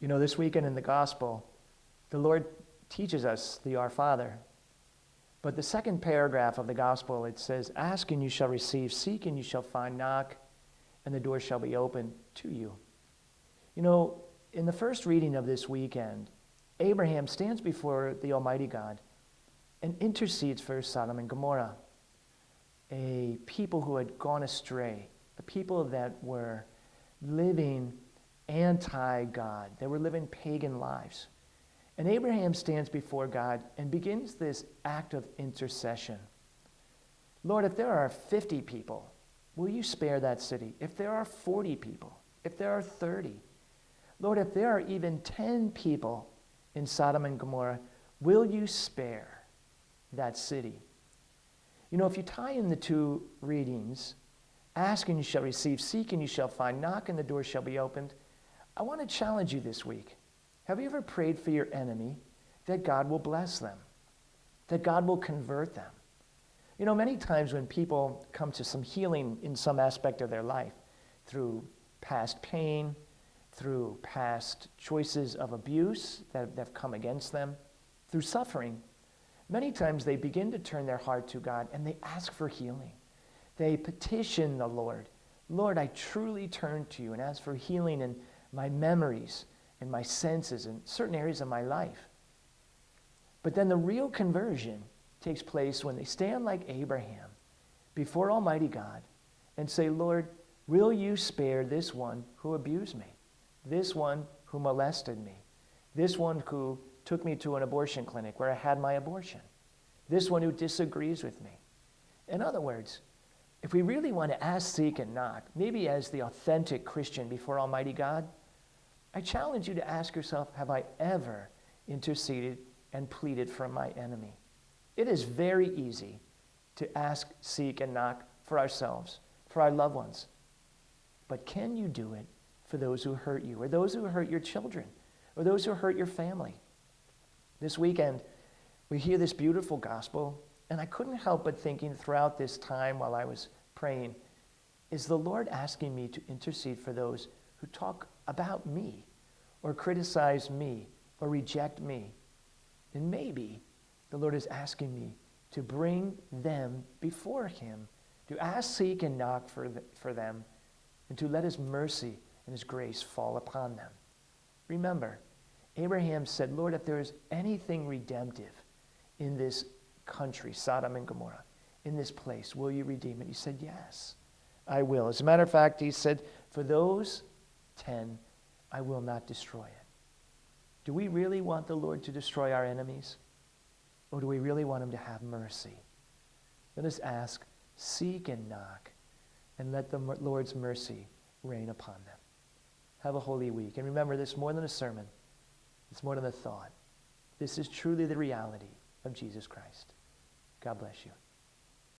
You know, this weekend in the gospel, the Lord teaches us the Our Father. But the second paragraph of the gospel, it says, ask and you shall receive, seek and you shall find, knock, and the door shall be opened to you. You know, in the first reading of this weekend, Abraham stands before the Almighty God and intercedes for Sodom and Gomorrah, a people who had gone astray, a people that were living anti-God. They were living pagan lives. And Abraham stands before God and begins this act of intercession. Lord, if there are 50 people, will you spare that city? If there are 40 people, if there are 30, Lord, if there are even 10 people in Sodom and Gomorrah, will you spare that city? You know, if you tie in the two readings, ask and you shall receive, seek and you shall find, knock and the door shall be opened, I want to challenge you this week. Have you ever prayed for your enemy that God will bless them, that God will convert them? You know, many times when people come to some healing in some aspect of their life, through past pain, through past choices of abuse that have come against them, through suffering, many times they begin to turn their heart to God and they ask for healing. They petition the Lord. Lord, I truly turn to you and ask for healing in my memories and my senses in certain areas of my life. But then the real conversion takes place when they stand like Abraham before Almighty God and say, Lord, will you spare this one who abused me, this one who molested me, this one who took me to an abortion clinic where I had my abortion, this one who disagrees with me? In other words, if we really want to ask, seek, and knock, maybe as the authentic Christian before Almighty God, I challenge you to ask yourself, have I ever interceded and pleaded for my enemy? It is very easy to ask, seek, and knock for ourselves, for our loved ones. But can you do it for those who hurt you, or those who hurt your children, or those who hurt your family? This weekend, we hear this beautiful gospel, and I couldn't help but thinking throughout this time while I was praying, is the Lord asking me to intercede for those who talk about me, or criticize me, or reject me? And maybe the Lord is asking me to bring them before him, to ask, seek, and knock for them, and to let his mercy and his grace fall upon them. Remember, Abraham said, Lord, if there is anything redemptive in this country, Sodom and Gomorrah, in this place, will you redeem it? He said, yes, I will. As a matter of fact, he said, for those 10, I will not destroy it. Do we really want the Lord to destroy our enemies? Or do we really want him to have mercy? Let us ask, seek, and knock, and let the Lord's mercy reign upon them. Have a holy week. And remember, this is more than a sermon. It's more than a thought. This is truly the reality of Jesus Christ. God bless you.